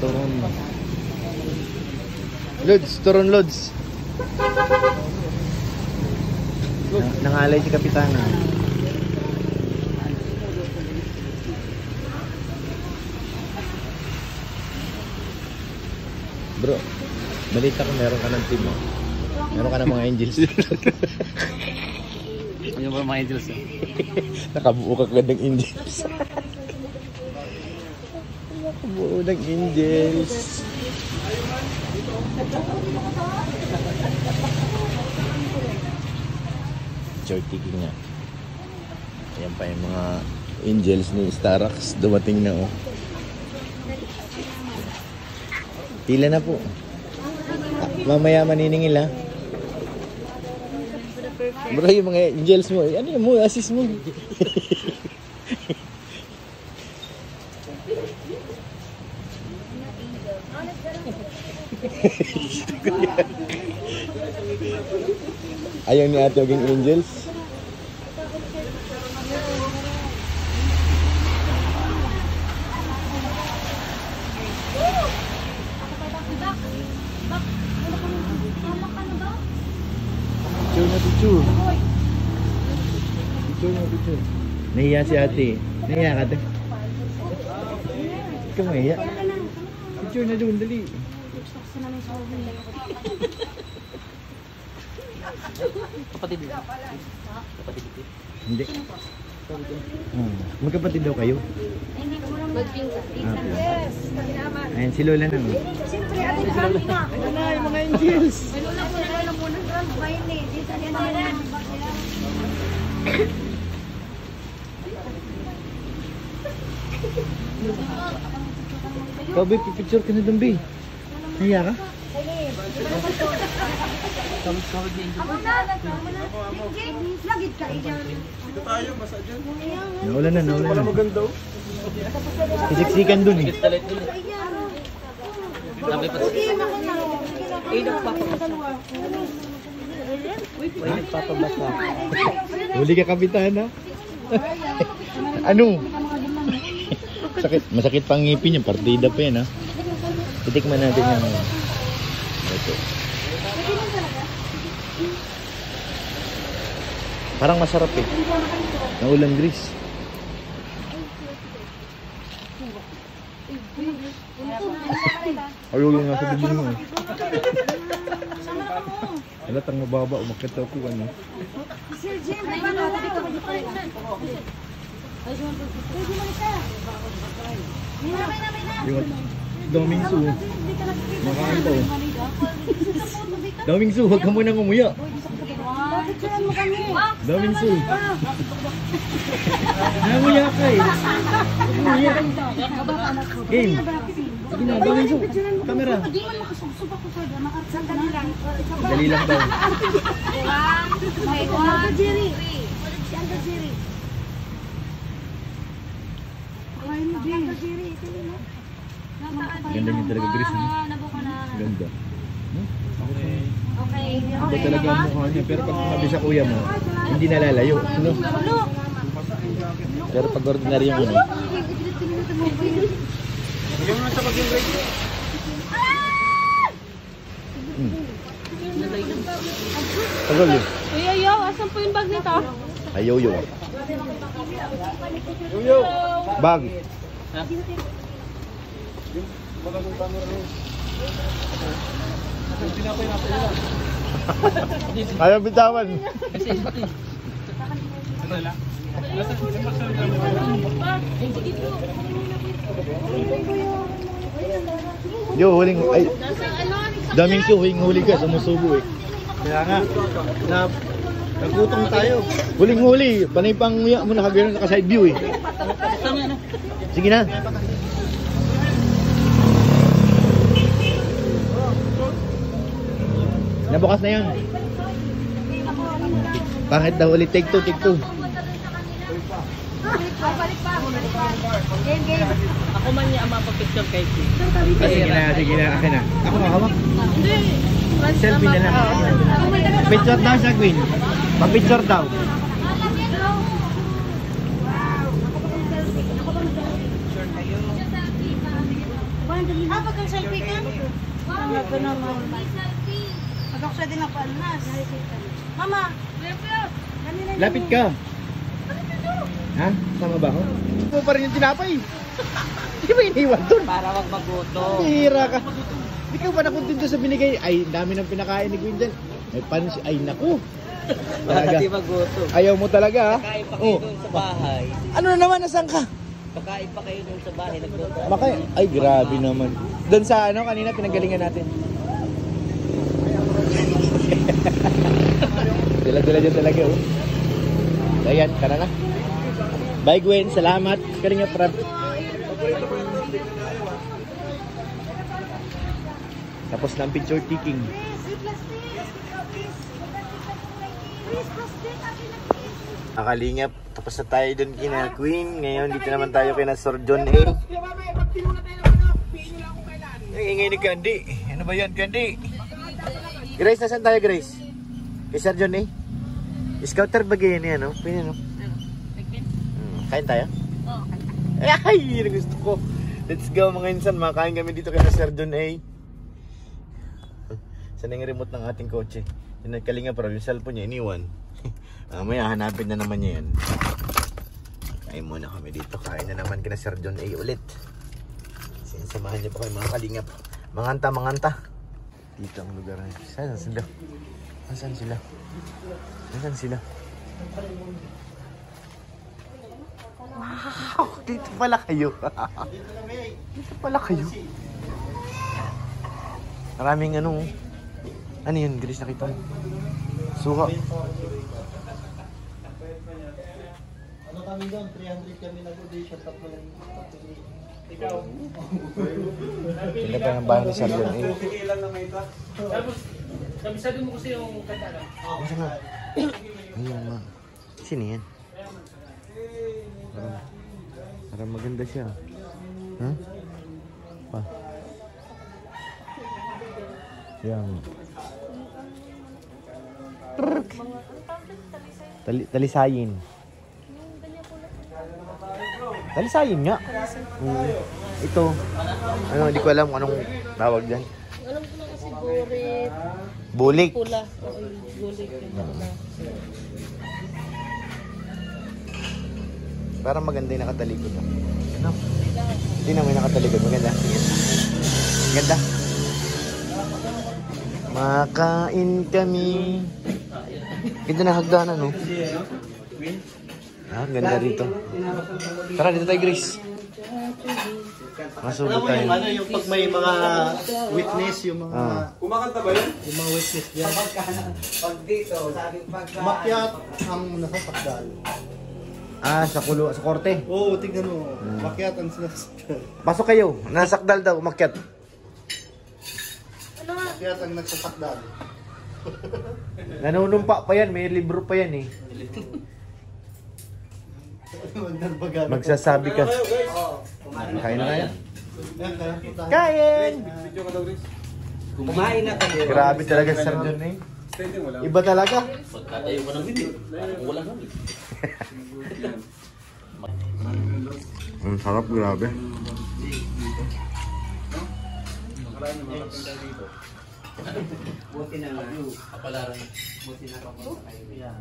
Turon. Lods, turon lods. Nangalay si Kapitana. Bro, balita ko meron ka ng team mo. Meron ka ng mga angels. Ano ba mga angels? Nakabuo ka ng angels. Nakabuo ng angels. Short ticking nga. Ayan pa yung mga angels ni Starax. Dumating na oh. Pila na po. Mamaya maniningil ha. Bro, yung mga angels mo, ano yun mo, assist mo. Ayaw ni ate maging angels. Picture na picture. Picture na picture. Nahiya si ate. Nahiya ka ate. Ikaw mahiya. Picture na doon, dali. Kapatid mo? Kapatid mo? Hindi. Magkapatid daw kayo? Yes. Ayan, si Lola na. Siyempre, ating kami na. Ano na yung mga angels? May lola po na lola muna. Bayan eh. Dito yan naman. Ikaw, babe, picture ka na doon, babe. Nahiya ka? Kawag ni angel. Ako na. Lagit ka. Dito tayo, basa dyan. Naulan na, naulan Wala na. maganda. Kisiksikan doon eh. Talit dun. Sabi pa. Ay, nagpapabasa. Ay, nagpapabasa. Huli ka, kapitan, ha? Ano? Sakit, masakit pang ngipin yung partida pa yan, ha? Titikman natin yung... Ito. Parang masarap eh. Naulan grease. Ayaw yung nasa bibig mo eh. Halatang mababa, umakit ako ano. Sir Jim, di ba na? Dito ka dito. Yung Daming Su. Makain to. Daming Su, huwag ka munang umuya. Picturean mo kami. Daming Su. Nanguya ka eh. Umuya. Game. Sige na, Daming Su. Camera. Hindi man makasugsub ako sa sandali lang. Dali lang daw. Uncle Jerry. Si Uncle Jerry. Uncle Jerry. Ganda niya talaga, Grace. Ganda. Okay. Ito talaga ang mukha niya. Pero pag sabi sa kuya mo, hindi nalalayo. No? Pero pag ordinary yung ano. Bigyan mo na sa pag-yung break. Tagal yun. Kuya Yo, asan po yung bag nito? Ayaw yun. Yo! Bag. Ayaw bitawan. Yo, huling. Ay. Daming Su, huling-huli ka. Sumusubo eh. Kaya nga, nagutong tayo. Huling-huli. Panay pang nguya mo nakagano'n naka-side view eh. Sige na. Nabukas na yun. Bakit daw ulit? Take two, take two. Ako man niya ang mapapicture kay Kim. Sige na. Akin na. Ako makahawak. Selfie na lang. Picture daw siya, Queen. Pag-picture daw. pagka-selfie ka? Ito naman. Pag-ako din ang paanas. Mama! Lapit ka. Ha? Sama ba ako? Hindi mo pa rin yung tinapay. Hindi ba iniwan doon? Para wag maguto. Hira ka. Hindi ka ba nakontento sa binigay? Ay, dami ng pinakain ni Gwen dyan. May pansi. Ay, naku. Para di maguto. Ayaw mo talaga, ha? Kakain pa kayo doon sa bahay. Ano na naman? Nasaan ka? Kakain pa kayo doon sa bahay. Nagluto. Ay, grabe naman. Doon sa ano, kanina pinagalingan natin. Dala-dala dyan talaga, oh. Ayan, tara na. Bye, Gwen. Salamat. Kalinga, Prab. Tapos na ang picture taking. Nakalingap. Tapos na tayo dun kina Queen. Ngayon, dito naman tayo kina Sir John A. Ang ingay ni Candy. Ano ba yan, Candy? Grace, nasan tayo, Grace? Kay Sir John A? Scouter bagay yan, ano? Pwede, no? Kain tayo? Oo, Ay, yun ang gusto ko. Let's go mga insan. Makain kami dito kay Sir John A. Saan yung remote ng ating kotse? Yung nagkalinga pero yung cellphone niya iniwan. Mamaya hanapin na naman niya yan. Kain muna kami dito. Kain na naman kina Sir John A ulit. Samahan niyo pa kayo mga kalingap. Manganta. Dito ang lugar na yun. Saan sila? Nasaan sila? Nasaan sila? Wow! Dito pala kayo. Dito pala kayo. Maraming ano yun, Grace, nakita mo? Suka. Ano kami doon? 300 kami nag-audition. Tatlo lang. Ikaw. Hindi pa ng bahay ni Sir John A. Tapos, kabisado mo kasi yung kanta ka. Masa nga? Ayun ma. Sino yan? Parang maganda siya. Ha? Pa. Yan. Talisayin. Talisayin nga. Ito. Ano, hindi ko alam kung anong tawag dyan. Alam ko na kasi burit. Bulik. Pula. Oo, bulit. Parang maganda yung nakatalikod. Ano? Hindi na may nakatalikod. Maganda. Maganda. Makain kami. Ganda na hagdanan, no? Ah, ganda rito. Tara, dito tayo, Grace. Masubo tayo. Ano yung pag may mga witness, yung mga... Kumakanta ba yun? Yung mga witness dyan. Pag dito, sabing pagka... Makyat ang nasasakdal. Ah, sa kulo, sa korte. Oo, tignan mo. Makyat ang nasasakdal. Pasok kayo. Nasakdal daw, umakyat. Makyat ang nagsasakdal. Nanunumpa pa yan, may libro pa yan eh. Magsasabi ka. Kain na kaya? Kain! Video ka daw, Chris. Kumain na kayo. Grabe talaga Sir John eh. Steady mo lang. Iba talaga. Pagkatayo ko ng video. Wala kami. Ang sarap, grabe. Buti na nga. Kapalaran. Buti na kapunta kayo.